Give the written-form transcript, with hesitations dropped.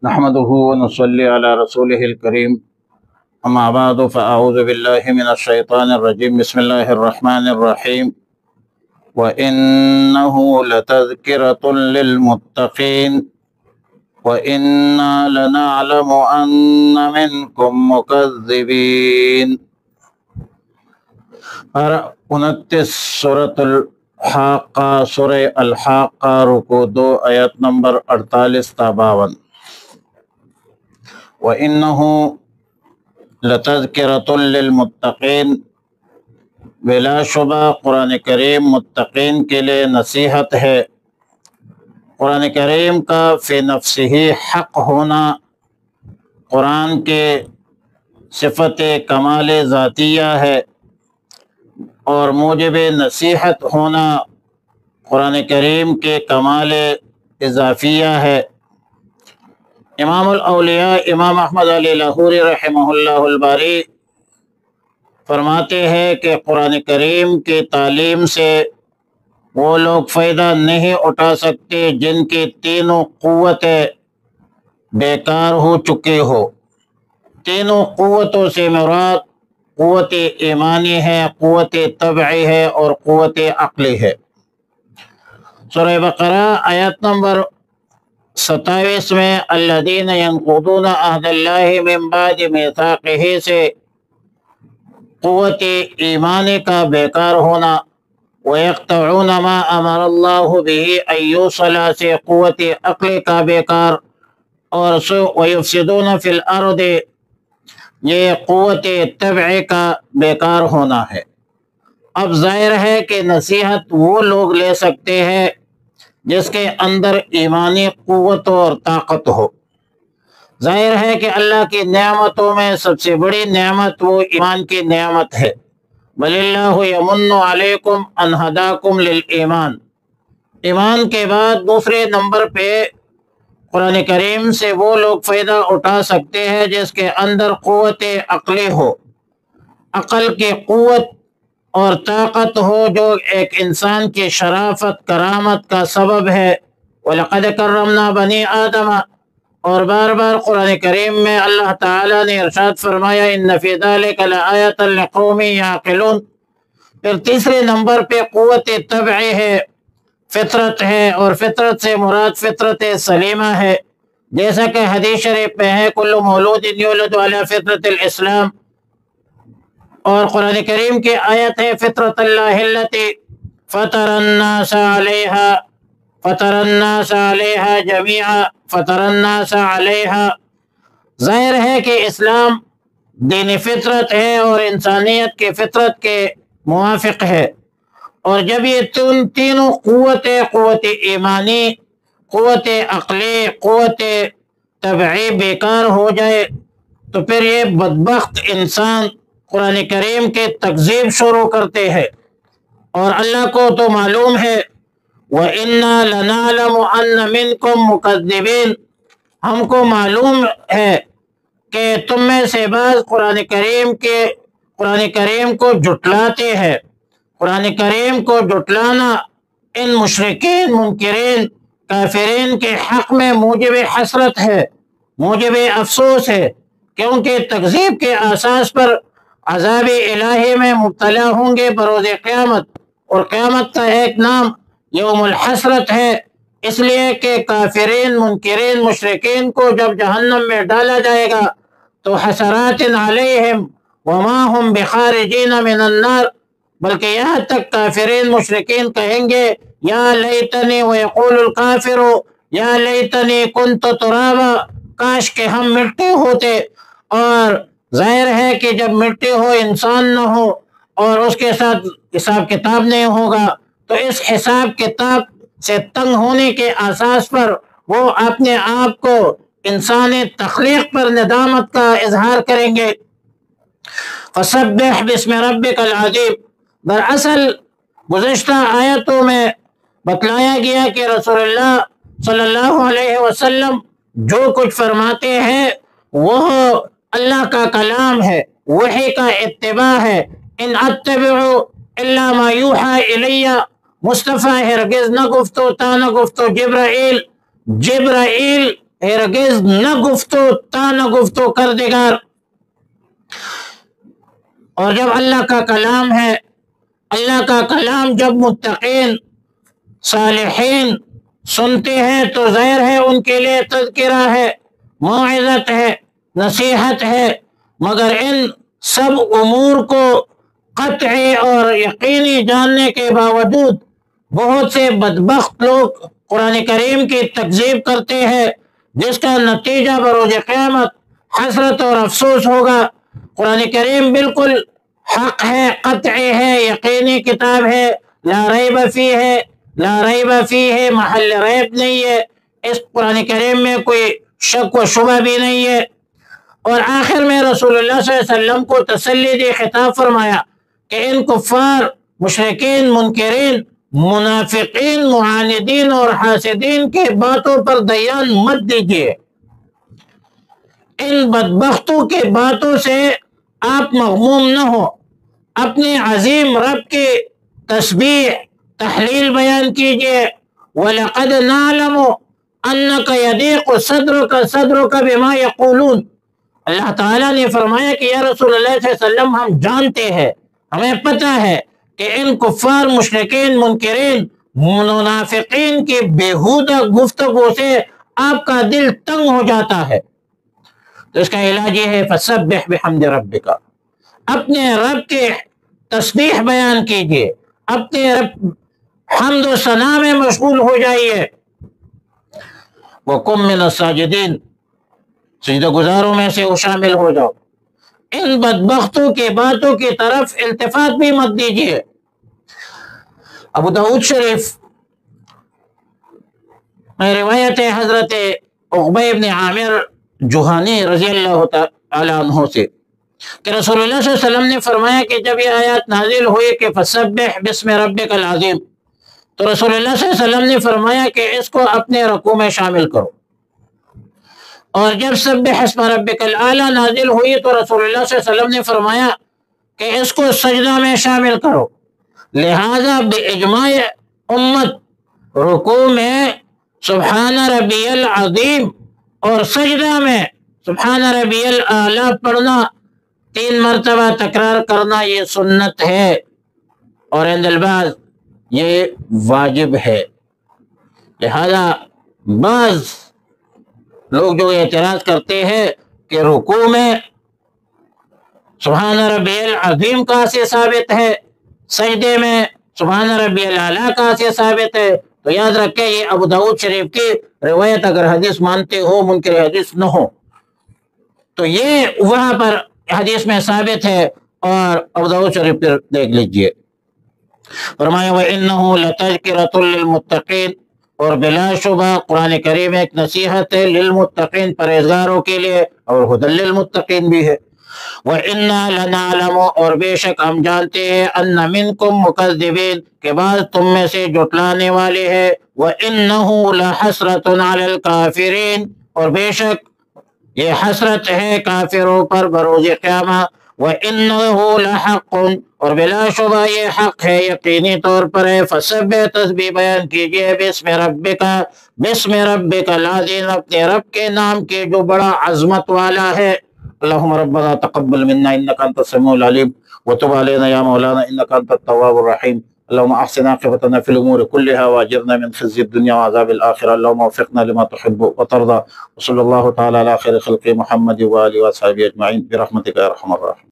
نحمده ونصلي على رسوله الكريم اما بعد فاعوذ بالله من الشيطان الرجيم بسم الله الرحمن الرحيم وانه لتذكرة للمتقين وإنا لنعلم ان منكم مكذبين۔ 29 سورۃ الحاقہ، سورہ الحاقہ، رکوع 2، آیت نمبر 48 تا 52۔ وَإِنَّهُ لَتَذْكِرَةٌ لِّلْمُتَّقِينَ، بلا شبہ قرآن کریم متقین کے لیے نصیحت ہے۔ قرآن کریم کا فی نفسہ حق ہونا، قرآن کے صفت کمال ذاتیہ ہے، اور موجب نصیحت ہونا قرآن کریم کے کمال اضافیہ ہے۔ امام الاولیاء امام احمد علی لاہوری رحمہ اللہ الباری فرماتے ہیں کہ قرآن کریم کی تعلیم سے وہ لوگ فائدہ نہیں اٹھا سکتے جن کی تینوں قوتیں بیکار ہو چکے ہو۔ تینوں قوتوں سے مراد قوت ایمانی ہے، قوت طبعی ہے، اور قوت عقلی ہے۔ سورہ بقرہ آیت نمبر 27 میں الذین ینقضون عہد اللہ من بعد میثاقہ سے قوت ایمانی کا بیکار ہونا، وَيَقْطَعُونَ مَا أَمَرَ اللَّهُ بِهِ أَن يُوصَلَ سے قوت عقل کا بیکار، اور وَيُفْسِدُونَ فِي الْأَرْضِ یہ قوت طبع کا بیکار ہونا ہے۔ اب ظاہر ہے کہ نصیحت وہ لوگ لے سکتے ہیں جس کے اندر ایمانی قوت اور طاقت ہو۔ ظاہر ہے کہ اللہ کی نعمتوں میں سب سے بڑی نعمت وہ ایمان کی نعمت ہے۔ بل اللہ یمن علیکم ان ہداکم للایمان۔ ایمان کے بعد دوسرے نمبر پہ قرآن کریم سے وہ لوگ فائدہ اٹھا سکتے ہیں جس کے اندر قوت عقلی ہو، عقل کی قوت اور طاقت ہو جو ایک انسان کی شرافت کرامت کا سبب ہے۔ وَلَقَدْ كَرَّمْنَا بَنِي آدَمَ، اور بار بار قرآن کریم میں اللہ تعالیٰ نے ارشاد فرمایا إِنَّ فِي ذَلِكَ لَآيَةً لِقَوْمٍ يَعْقِلُونَ۔ پھر تیسرے نمبر پہ قوت طبعی ہے، فطرت ہے، اور فطرت سے مراد فطرت سلیمہ ہے، جیسا کہ حدیث شریف میں ہے کل مولود یولد علی فطرت الاسلام، اور قرآن کریم کی آیت ہے فطرت اللہ التی فطر الناس علیہا جمیعا فطر الناس علیہا۔ ظاہر ہے کہ اسلام دین فطرت ہے اور انسانیت کی فطرت کے موافق ہے، اور جب یہ تینوں قوتیں، قوت ایمانی، قوت عقلی، قوت طبعی بیکار ہو جائے تو پھر یہ بدبخت انسان قرآن کریم کے تکذیب شروع کرتے ہیں، اور اللہ کو تو معلوم ہے وَإِنَّا لَنَعْلَمُ أَنَّ مِنْكُمْ مُكَذِّبِينَ، ہم کو معلوم ہے کہ تم میں سے بعض قرآن کریم کو جھٹلاتے ہیں۔ قرآن کریم کو جھٹلانا ان مشرکین، منکرین، کافرین کے حق میں موجب حسرت ہے، موجب افسوس ہے، کیونکہ تکذیب کے اساس پر عذاب الہی میں مبتلا ہوں گے بروز قیامت، اور قیامت کا ایک نام یوم الحسرت ہے، اس لیے کہ کافرین، منکرین، مشرکین کو جب جہنم میں ڈالا جائے گا تو حسرات علیہم وما ہم بخارجین من النار، بلکہ یہاں تک کافرین مشرکین کہیں گے یا لیتنی، ویقول الکافر یا لیتنی کنت ترابا، کاش کہ ہم مٹی ہوتے۔ اور ظاہر ہے کہ جب مٹی ہو، انسان نہ ہو، اور اس کے ساتھ حساب کتاب نہیں ہوگا، تو اس حساب کتاب سے تنگ ہونے کے اساس پر وہ اپنے آپ کو انسان تخلیق پر ندامت کا اظہار کریں گے۔ فسبح بسم ربک العظیم۔ دراصل گزشتہ آیتوں میں بتلایا گیا کہ رسول اللہ صلی اللہ علیہ وسلم جو کچھ فرماتے ہیں وہ اللہ کا کلام ہے، وحی کا اتباع ہے۔ ان اتبع الا ما یوحی الی، مصطفیٰ ہرگز نہ گفتو تا نہ گفتو جبرائیل ہرگز نہ گفتو تا نہ گفتو کردگار۔ اور جب اللہ کا کلام ہے، اللہ کا کلام جب متقین صالحین سنتے ہیں تو ظاہر ہے ان کے لیے تذکرہ ہے، موعظت ہے، نصیحت ہے، مگر ان سب امور کو قطعی اور یقینی جاننے کے باوجود بہت سے بدبخت لوگ قرآن کریم کی تکذیب کرتے ہیں، جس کا نتیجہ بروز قیامت حسرت اور افسوس ہوگا۔ قرآن کریم بالکل حق ہے، قطعی ہے، یقینی کتاب ہے، لا ریب فی ہے، لا ریب فی ہے، محل ریب نہیں ہے، اس قرآن کریم میں کوئی شک و شبہ بھی نہیں ہے۔ اور آخر میں رسول اللہ صلی اللہ علیہ وسلم کو تسلی دی، خطاب فرمایا کہ ان کفار، مشرکین، منکرین، منافقین، معاندین اور حاسدین کے باتوں پر دیان مت دیجیے، ان بدبختوں کے باتوں سے آپ مغموم نہ ہو، اپنے عظیم رب کی تسبیح تحلیل بیان کیجیے۔ وَلَقَدْ نَعْلَمُ أَنَّكَ يَضِيقُ صَدْرُكَ بِمَا يَقُولُونَ، اللہ تعالیٰ نے فرمایا کہ یا رسول اللہ صلی اللہ علیہ وسلم، ہم جانتے ہیں، ہمیں پتہ ہے کہ ان کفار، مشرکین، منکرین، منافقین کی بیہودہ گفتگو سے آپ کا دل تنگ ہو جاتا ہے۔ تو اس کا علاج یہ ہے فَسَبِّحْ بِحَمْدِ رَبِّكَ، اپنے رب کے تسبیح بیان کیجئے، اپنے رب حمد و ثنا میں مشغول ہو جائیے۔ وَقُم مِّنَ السَّاجِدِينَ، سجدہ گزاروں میں سے شامل ہو جاؤ، ان بدبختوں کی باتوں کی طرف التفات بھی مت دیجیے۔ ابو داؤد شریف میں روایت ہے حضرت عقبہ بن عامر جوہانی رضی اللہ تعالی عنہ سے کہ رسول اللہ صلی اللہ علیہ وسلم نے فرمایا کہ جب یہ آیات نازل ہوئی کہ فسبح بسم ربک العظیم، تو رسول اللہ صلی اللہ علیہ وسلم نے فرمایا کہ اس کو اپنے رکوع میں شامل کرو، اور جب سبح اسم ربک الاعلی نازل ہوئی تو رسول اللہ صلی اللہ علیہ وسلم نے فرمایا کہ اس کو سجدہ میں شامل کرو۔ لہذا باجماع امت رکوع میں سبحان ربی العظیم اور سجدہ میں سبحان ربی الاعلی پڑھنا، 3 مرتبہ تکرار کرنا، یہ سنت ہے، اور عند البعض یہ واجب ہے۔ لہذا بعض لوگ جو اعتراض کرتے ہیں کہ رکوع میں سبحان ربی العظیم کہاں سے ثابت ہے، سجدے میں سبحان ربی الاعلی کہاں سے ثابت ہے، تو یاد رکھیں یہ ابو داؤد شریف کی روایت اگر حدیث مانتے ہو، منکر حدیث نہ ہو، تو یہ وہاں پر حدیث میں ثابت ہے، اور ابو داؤد شریف پر دیکھ لیجئے۔ فرمایا وَإِنَّهُ لَتَذْكِرَةٌ لِّلْمُتَّقِينَ، اور بلا شبہ قرآن کریم ایک نصیحت ہے للمتقین، پرہیزگاروں کے لیے، اور ہدی للمتقین بھی ہے۔ وَإِنَّا لَنَعْلَمُ، اور بے شک ہم جانتے ہیں، أَنَّ مِنْكُمْ مُكَذِّبِينَ، کہ بعض تم میں سے جھٹلانے والے ہیں، وَإِنَّهُ لَحَسْرَةٌ عَلَى الْكَافِرِينَ، اور بے شک یہ حسرت ہے کافروں پر بروز قیامت۔ وَإِنَّهُ لَحَقٌ، اور بلا شبہ یہ حق ہے، یقینی طور پر ہے۔ فَسَبِّحْ، تسبیح بیان کیجئے، بسم ربک، بسم ربک العظیم، اپنے رب کے نام کے جو بڑا عظمت والا ہے۔ اللہم ربنا تقبل منا انک انت السمیع العلیم وتب علینا یا مولانا انک انت التواب الرحیم۔ اللهم احسن عاقبتنا في الامور كلها واجرنا من خزي الدنيا وعذاب الاخره، اللهم وفقنا لما تحب وترضى، وصلى الله تعالى على خير خلق محمد واله وصحبه اجمعين برحمتك يا ارحم الراحمين۔